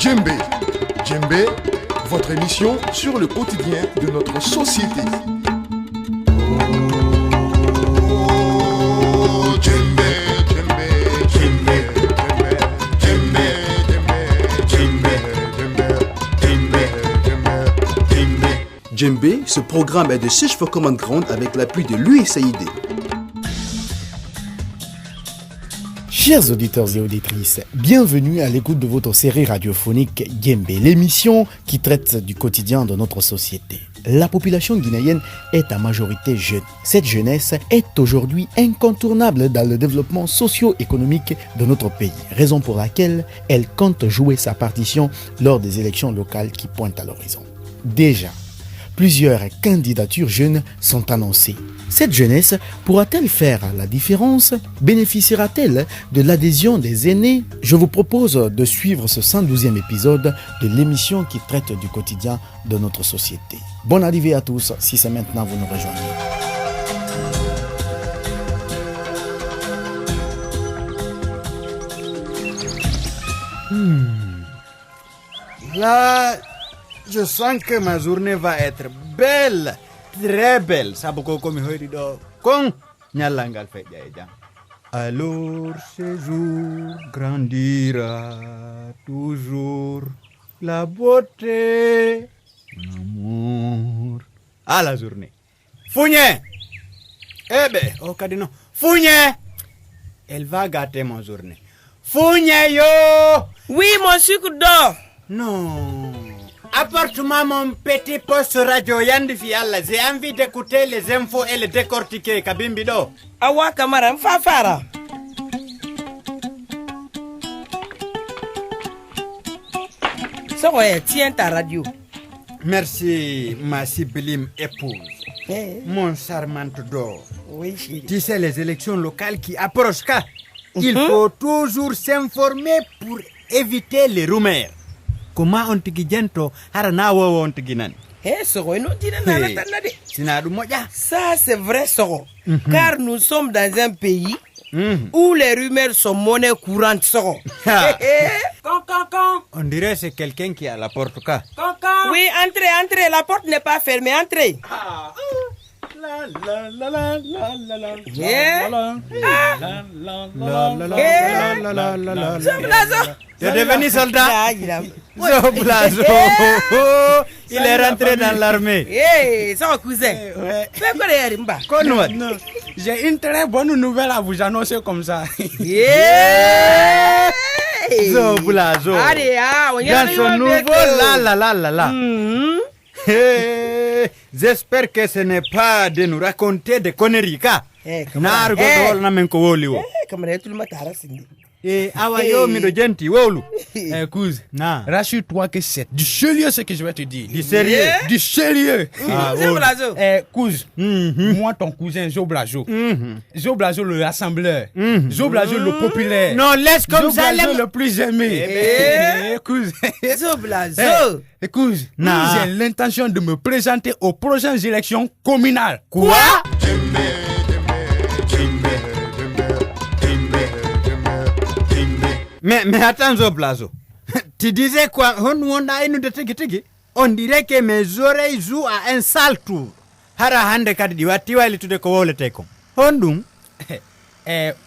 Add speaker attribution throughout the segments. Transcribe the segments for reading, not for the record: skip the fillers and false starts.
Speaker 1: Djembé. Djembé, votre émission sur le quotidien de notre société.
Speaker 2: Djembé, ce programme est de Search for Common Ground avec l'appui de l'USAID.
Speaker 3: Chers auditeurs et auditrices, bienvenue à l'écoute de votre série radiophonique Djembé, l'émission qui traite du quotidien de notre société. La population guinéenne est à majorité jeune. Cette jeunesse est aujourd'hui incontournable dans le développement socio-économique de notre pays, raison pour laquelle elle compte jouer sa partition lors des élections locales qui pointent à l'horizon. Déjà, plusieurs candidatures jeunes sont annoncées. Cette jeunesse pourra-t-elle faire la différence? Bénéficiera-t-elle de l'adhésion des aînés? Je vous propose de suivre ce 112e épisode de l'émission qui traite du quotidien de notre société. Bonne arrivée à tous si c'est maintenant vous nous rejoignez.
Speaker 4: Là, je sens que ma journée va être belle, très belle. Saboko komi hoyri do kon nyalangal fe jam. Alors ce jour grandira toujours la beauté, l'amour. À la journée. Fougné. Eh ben, oh kadino. Fougné. Elle va gâter mon journée. Fougné yo.
Speaker 5: Oui, mon sucre d'or.
Speaker 4: Non. Apporte-moi mon petit poste radio Yandifi Allah. J'ai envie d'écouter les infos et les décortiquer. Kabimbido.
Speaker 5: Awa Kamara, Mfafara. Ça ouais, tiens ta radio.
Speaker 4: Merci, ma sublime épouse. Mon charmante d'or.
Speaker 5: Oui, chérie.
Speaker 4: Tu sais, les élections locales qui approchent, il faut toujours s'informer pour éviter les rumeurs. Comment on te guidento harana wo on te ginan.
Speaker 5: Soro, nous disons la tanade.
Speaker 4: Sinadu moja.
Speaker 5: Ça c'est vrai, Soro. Car nous sommes dans un pays où les rumeurs sont monnaie courante, Soro.
Speaker 4: On dirait c'est quelqu'un qui est à la porte.
Speaker 5: Oui, entrez, la porte n'est pas fermée, entrez.
Speaker 4: Tu es devenu soldat. Zoblazo. Il est rentré dans l'armée.
Speaker 5: Son cousin. Fais quoi derrière Mba?
Speaker 4: Non, j'ai une très bonne nouvelle à vous annoncer comme ça. Zoblazo. Dans ce nouveau là. J'espère que ce n'est pas de nous raconter des conneries.
Speaker 6: Rassure-toi que c'est du sérieux ce que je vais te dire.
Speaker 4: Du sérieux?
Speaker 6: Du sérieux.
Speaker 5: Cousin.
Speaker 6: Moi, ton cousin Zoblazo. Zoblazo le rassembleur. Zoblazo le populaire.
Speaker 4: Non, laisse comme ça.
Speaker 6: Zoblazo le plus aimé. Cousin.
Speaker 5: Zoblazo.
Speaker 6: Écoute, j'ai l'intention de me présenter aux prochaines élections communales.
Speaker 4: Quoi? Mais attends, Zoblazo. Tu disais quoi? On dirait que mes oreilles jouent à un sale tour. Hara hande kadi watiwa ili tude ko wole teko. Hondum.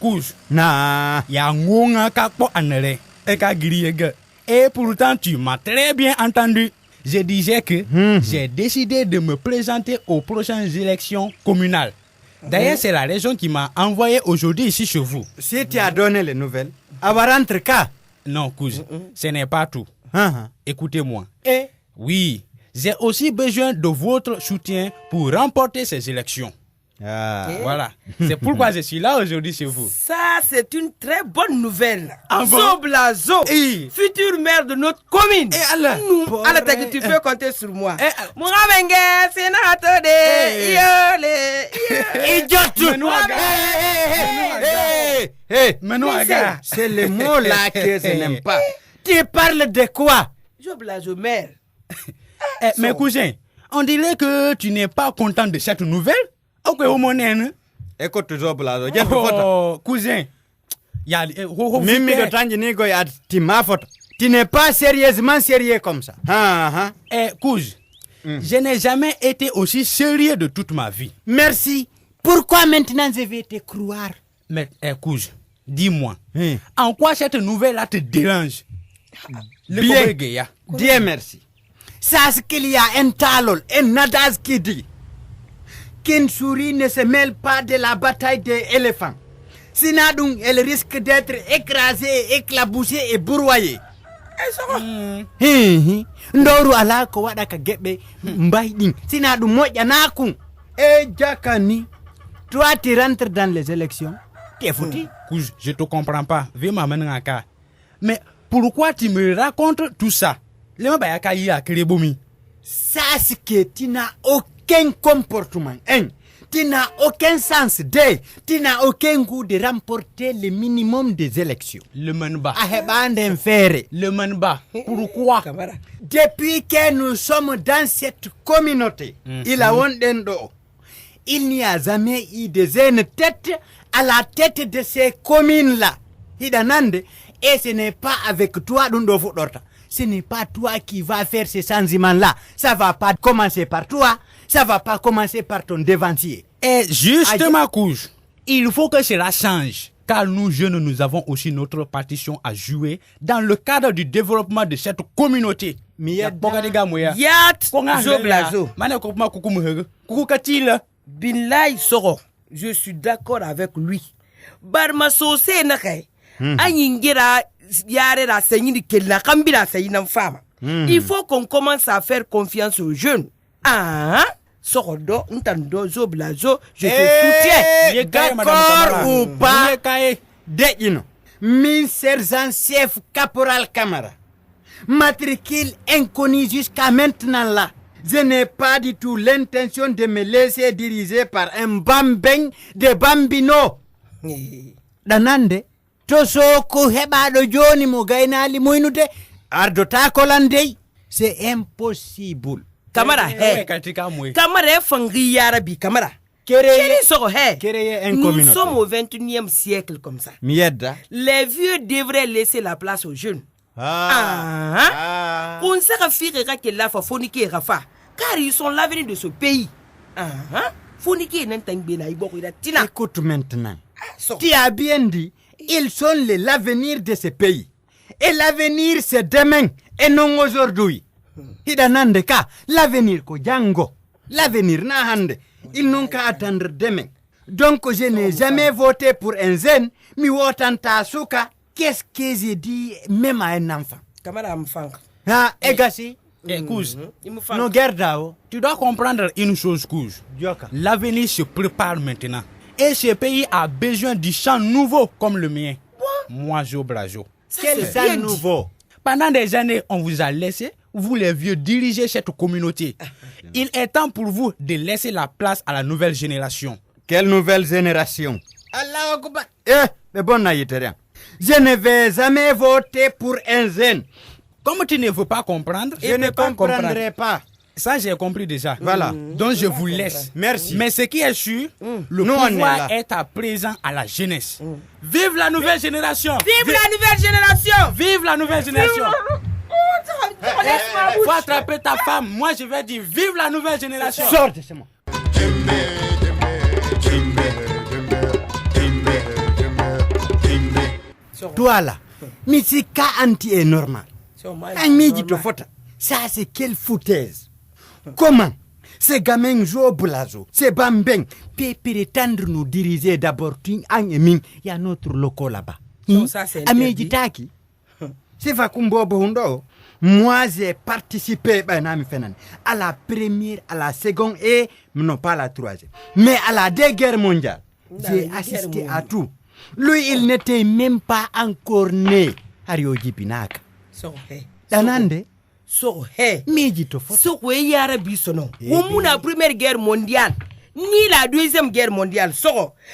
Speaker 6: Cousin.
Speaker 4: Na.
Speaker 6: Ya ngonga kakpo anere. Eka griege. Et pourtant, tu m'as très bien entendu. Je disais que j'ai décidé de me présenter aux prochaines élections communales. D'ailleurs, c'est la raison qui m'a envoyé aujourd'hui ici chez vous.
Speaker 4: Si tu as donné les nouvelles, avoir entre cas.
Speaker 6: Non, cousin, ce n'est pas tout. Écoutez-moi. Oui, j'ai aussi besoin de votre soutien pour remporter ces élections. Voilà. C'est pourquoi je suis là aujourd'hui chez vous.
Speaker 5: Ça, c'est une très bonne nouvelle. Zoblazo, futur maire de notre commune. Alors, tu peux compter sur moi.
Speaker 4: C'est le mot là que je n'aime pas. Tu parles de quoi?
Speaker 5: Zoblazo, maire.
Speaker 6: Mes cousins, on dirait que tu n'es pas content de cette nouvelle. Ok, au monnaie.
Speaker 4: Écoute, Zoblazo,
Speaker 6: cousin.
Speaker 4: Mimi de Tanjinigo ya Timafot. Tu n'es pas sérieusement sérieux comme ça.
Speaker 6: Couge, je n'ai jamais été aussi sérieux de toute ma vie.
Speaker 4: Merci. Pourquoi maintenant je vais te croire?
Speaker 6: Mais Couge, dis-moi, en quoi cette nouvelle-là te dérange?
Speaker 4: Bien. Dieu merci. Sache qu'il y a un talol, un adage qui dit qu'une souris ne se mêle pas de la bataille des éléphants. Sinon, elle risque d'être écrasée, éclaboussée et broyée. Ndoru ala ko wada ka gebe mbay din sina dum moja naku jakani. Toi tu rentres dans les élections, t'es foutu.
Speaker 6: Couge, je te comprends pas. Viens m'amener un cas. Mais pourquoi tu me racontes tout ça? Le mabaya yi a krebomi.
Speaker 4: Sache que tu n'as aucun comportement. Tu n'as aucun sens. Tu n'as aucun goût de remporter le minimum des élections.
Speaker 6: Le manba.
Speaker 4: Le
Speaker 6: manba. Pourquoi?
Speaker 4: Depuis que nous sommes dans cette communauté, il n'y a jamais eu de une tête à la tête de ces communes-là. Et ce n'est pas avec toi, ce n'est pas toi qui vas faire ces sentiments-là. Ça va pas commencer par toi. Ça va pas commencer par ton devancier.
Speaker 6: Et justement, Couge, il faut que cela change. Car nous jeunes, nous avons aussi notre partition à jouer dans le cadre du développement de cette communauté.
Speaker 5: Binlay Soro, je suis d'accord avec lui. Barma Sosé Nake, Anyingira Yarera Senyini Kela Kambila Seyinam Fama. Il faut qu'on commence à faire confiance aux jeunes. Sorodo, Ntando, Zoblazo, je te soutiens.
Speaker 4: D'accord ou pas? Déino, min sergent chef caporal Camara, matricule inconnu jusqu'à maintenant là. Je n'ai pas du tout l'intention de me laisser diriger par un bambin de bambino. Danande, toso ko heba do joni mo gaynali moynude ardo ta kolande. C'est impossible.
Speaker 5: Camara, Camara fangi yarabi Camara. Nous sommes au 21e siècle comme ça. Les vieux devraient laisser la place aux jeunes. On sait que la Foniki et Rafa, car ils sont l'avenir de ce pays. Foniki et
Speaker 4: écoute maintenant. Tu as bien dit, ils sont l'avenir de ce pays. Et l'avenir c'est demain et non aujourd'hui. Hidanandeka, l'avenir ko jango. L'avenir na hande. Ils n'ont qu'à attendre demain. Donc je n'ai jamais voté pour un zen, mi wotanta souka. Qu'est-ce que j'ai dit même à un enfant? Egassi.
Speaker 6: Couge,
Speaker 4: no gerdao.
Speaker 6: Tu dois comprendre une chose, Couge. L'avenir se prépare maintenant. Et ce pays a besoin du chant nouveau comme le mien. Moi, Jo Brajo.
Speaker 4: Quel chant nouveau?
Speaker 6: Pendant des années, on vous a laissé, vous les vieux, diriger cette communauté. Il est temps pour vous de laisser la place à la nouvelle génération.
Speaker 4: Quelle nouvelle génération? Allah Akbar. Mais bon, je ne vais jamais voter pour un zen.
Speaker 6: Comme tu ne veux pas comprendre,
Speaker 4: je ne comprendrai pas.
Speaker 6: Ça, j'ai compris déjà.
Speaker 4: Voilà.
Speaker 6: Donc, je vous laisse.
Speaker 4: Merci.
Speaker 6: Mais ce qui est sûr, le pouvoir est à présent à la jeunesse. Vive la nouvelle génération!
Speaker 5: Vive la nouvelle génération!
Speaker 6: Vive la nouvelle génération! Faut attraper ta femme. Moi, je vais dire vive la nouvelle génération!
Speaker 4: Sors de chez moi. Toi là, mais c'est anti est normal. Ça c'est quelle foutaise. Comment ces gamins jouent blazo, ces bambins peuvent prétendre nous diriger d'abord il y a notre loco là-bas.
Speaker 5: Ça c'est
Speaker 4: Amejitaki. C'est Vakumbobo Hundo. Moi j'ai participé à la première, à la seconde et non pas la troisième. Mais à la 2 guerres mondiales, j'ai assisté à tout. Lui, il n'était même pas encore né. Arioji Pinaka. Danande.
Speaker 5: La première guerre mondiale, ni la deuxième guerre mondiale.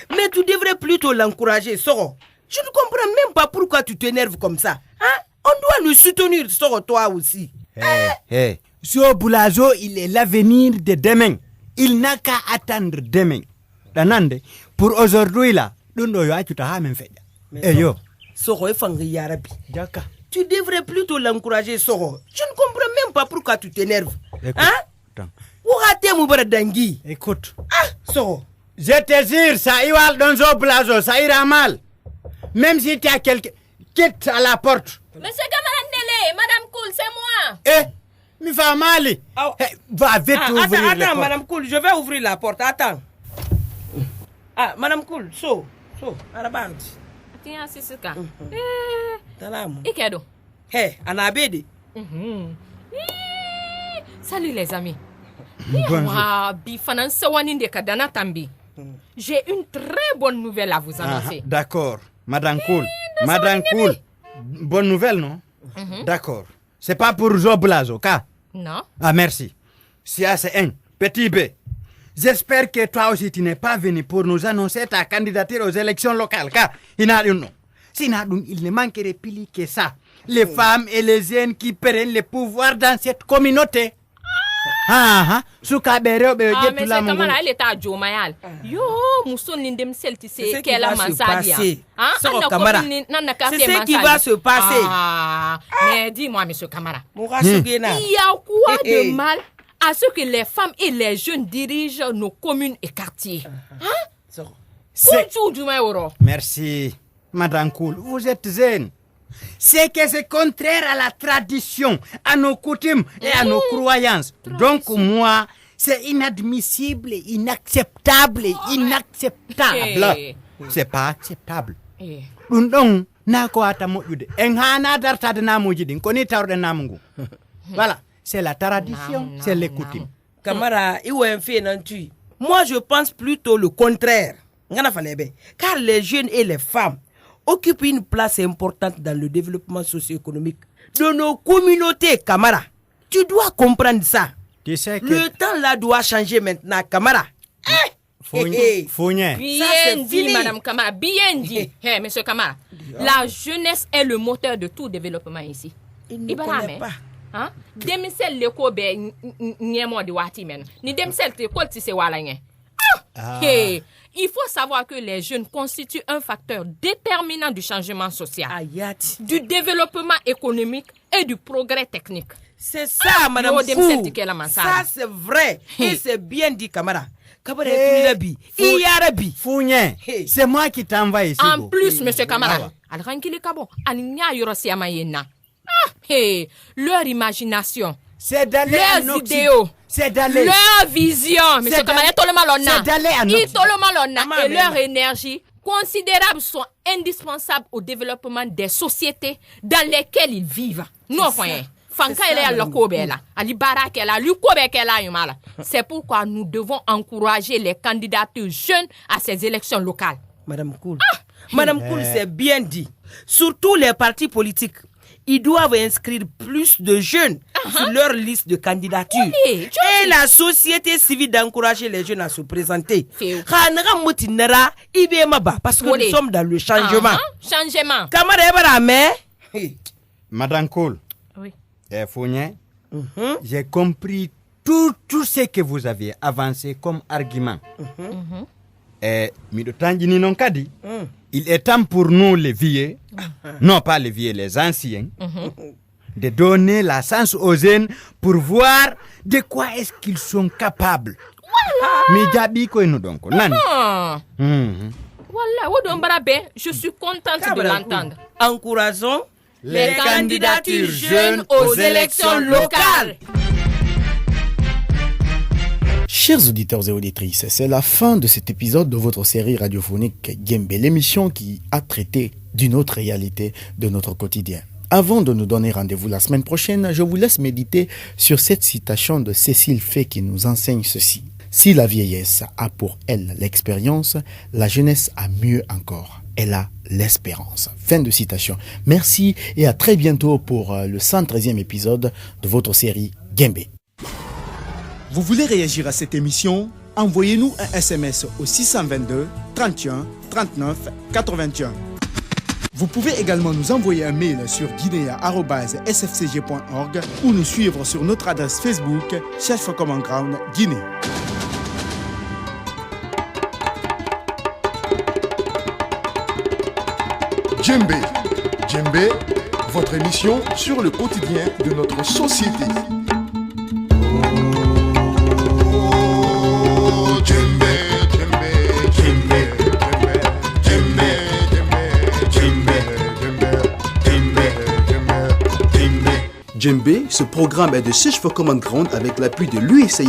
Speaker 5: Mais tu devrais plutôt l'encourager. Je ne comprends même pas pourquoi tu t'énerves comme ça. On doit le soutenir, toi aussi.
Speaker 4: Bulazo, il est l'avenir de demain. Il n'a qu'à attendre demain. Danande, pour aujourd'hui là,
Speaker 5: Tu devrais plutôt l'encourager, Soro. Je ne comprends même pas pourquoi tu t'énerves.
Speaker 4: Écoute,
Speaker 5: Hein?
Speaker 4: attends.
Speaker 5: Où a-t-il mon Dangui?
Speaker 4: Écoute,
Speaker 5: Ah, Soro.
Speaker 4: je te jure, ça ira dans un blazo, ça ira mal. Même si tu as quelqu'un, quitte à la porte.
Speaker 7: Monsieur Kamarandele, Madame Cool, c'est moi.
Speaker 4: Eh, mi fa mali.
Speaker 5: Ah,
Speaker 4: Va vite ouvrir
Speaker 5: attends,
Speaker 4: les portes.
Speaker 5: Madame Cool, je vais ouvrir la porte. Attends. Ah, Madame Cool, so, arabandi.
Speaker 7: Tiens, c'est ce cas.
Speaker 5: Talamu.
Speaker 7: Et cadeau.
Speaker 5: Hey, Anabede.
Speaker 7: Salut les amis.
Speaker 4: Bonjour.
Speaker 7: Wa bifanan sawani de kadana tambi. J'ai une très bonne nouvelle à vous
Speaker 4: Ah,
Speaker 7: annoncer.
Speaker 4: d'accord, Madame Cool. Madame Cool. Bonne nouvelle, non? D'accord. C'est pas pour Zoblazo, ka?
Speaker 7: Non?
Speaker 4: Ah, merci. Ça, c'est un petit B. J'espère que toi aussi, tu n'es pas venu pour nous annoncer ta candidature aux élections locales, car il ne manquerait plus que ça. Les femmes et les jeunes qui prennent le pouvoir dans cette communauté.
Speaker 7: Monsieur Kamara, elle est à Jomayal. Yo, mousson lindem selti
Speaker 5: C'est ce
Speaker 7: se
Speaker 5: qui
Speaker 7: qu'elle a
Speaker 5: va se
Speaker 7: mansadia.
Speaker 5: passer.
Speaker 7: Hein?
Speaker 5: Soro
Speaker 7: Anna
Speaker 5: Kamara.
Speaker 7: copine nana
Speaker 5: C'est
Speaker 7: kake
Speaker 5: ce qui
Speaker 7: mansadia.
Speaker 5: va se passer.
Speaker 7: Ah, mais dis-moi, monsieur Kamara.
Speaker 5: Moura Sugena.
Speaker 7: Il y a quoi
Speaker 5: Eh, eh.
Speaker 7: de mal à ce que les femmes et les jeunes dirigent nos communes et quartiers?
Speaker 5: Soro.
Speaker 7: Kouchou du Maoro.
Speaker 4: Merci, Madame Cool. Vous êtes zen. C'est que c'est contraire à la tradition, à nos coutumes et à nos croyances. Donc, moi, c'est inadmissible, inacceptable, inacceptable.
Speaker 7: Eh.
Speaker 4: C'est pas acceptable.
Speaker 7: Eh.
Speaker 4: Dundong, nako ata mojude. Enghana dartade na mojidi. Koni tawde namungu. Voilà. C'est la tradition,
Speaker 7: Nam,
Speaker 4: c'est
Speaker 7: nam,
Speaker 4: les coutumes.
Speaker 5: Camara, moi je pense plutôt le contraire. Ngana falebe. Car les jeunes et les femmes occupent une place importante dans le développement socio-économique de nos communautés, Camara. Tu dois comprendre ça.
Speaker 4: Tu sais que...
Speaker 5: Le temps là doit changer maintenant, Camara.
Speaker 4: Fougné.
Speaker 7: Bien
Speaker 5: c'est
Speaker 7: dit,
Speaker 5: fini.
Speaker 7: Madame Kamara, bien dit. Hey, monsieur Kamara, la jeunesse est le moteur de tout développement ici.
Speaker 5: Il ne connaît pas.
Speaker 7: Hein? Demisel le ko be nyemo di wati men. Ni demisel te ko ti se wala nye. Hey, il faut savoir que les jeunes constituent un facteur déterminant du changement social,
Speaker 5: Ayati.
Speaker 7: du développement économique et du progrès technique.
Speaker 5: C'est ça, Madame
Speaker 7: Yo, dem
Speaker 5: Kou.
Speaker 7: senti qu'elle a mansala.
Speaker 5: Ça, c'est vrai. Et c'est bien dit, Camara. Camara
Speaker 4: Eh,
Speaker 5: est Rabi. Il y a Rabi.
Speaker 4: Fougné.
Speaker 5: Hey.
Speaker 4: C'est moi qui t'envoie ici.
Speaker 7: En
Speaker 4: go.
Speaker 7: plus, monsieur Kamara, al rankili kabo, al nya yorosi amayena. Hey, leur imagination,
Speaker 4: C'est d'aller en
Speaker 7: leurs
Speaker 4: Occident.
Speaker 7: idéaux,
Speaker 4: C'est d'aller.
Speaker 7: leur vision, monsieur Kamara,
Speaker 4: c'est d'aller en
Speaker 7: et
Speaker 5: Occident.
Speaker 7: leur énergie considérables sont indispensables au développement des sociétés dans lesquelles ils vivent. Nous, enfin, Fanka elle est à la Kobela, Ali Barak elle a lu Kobekela Yumala. C'est pourquoi nous devons encourager les candidatures jeunes à ces élections locales.
Speaker 5: Madame Koul. Madame Koul, c'est bien dit. Surtout les partis politiques. Ils doivent inscrire plus de jeunes sur leur liste de candidature.
Speaker 7: Oui,
Speaker 5: Et la société civile d'encourager les jeunes à se présenter.
Speaker 7: Féo.
Speaker 5: Parce que
Speaker 7: Oui.
Speaker 5: nous sommes dans le changement.
Speaker 7: Changement.
Speaker 5: Camarade, mais...
Speaker 4: Madame Koul.
Speaker 7: Oui.
Speaker 4: Fougné. J'ai compris tout ce que vous avez avancé comme argument. Midotangini non kadi. Il est temps pour nous les vieux, non pas les vieux, les anciens, de donner la chance aux jeunes pour voir de quoi est-ce qu'ils sont capables. Voilà.
Speaker 7: Voilà, Odombara Ben, je suis contente de l'entendre.
Speaker 5: Encourageons
Speaker 7: Les candidatures jeunes aux élections locales.
Speaker 3: Chers auditeurs et auditrices, c'est la fin de cet épisode de votre série radiophonique Gembe, l'émission qui a traité d'une autre réalité de notre quotidien. Avant de nous donner rendez-vous la semaine prochaine, je vous laisse méditer sur cette citation de Cécile Fay qui nous enseigne ceci. Si la vieillesse a pour elle l'expérience, la jeunesse a mieux encore. Elle a l'espérance. Fin de citation. Merci et à très bientôt pour le 113e épisode de votre série Gembe.
Speaker 2: Vous voulez réagir à cette émission? Envoyez-nous un SMS au 622 31 39 81. Vous pouvez également nous envoyer un mail sur guinea@sfcg.org ou nous suivre sur notre adresse Facebook Cherche for Common Ground Guinée.
Speaker 1: Djembé, votre émission sur le quotidien de notre société.
Speaker 8: Djembé, ce programme est de Search for Common Ground avec l'appui de l'USAID.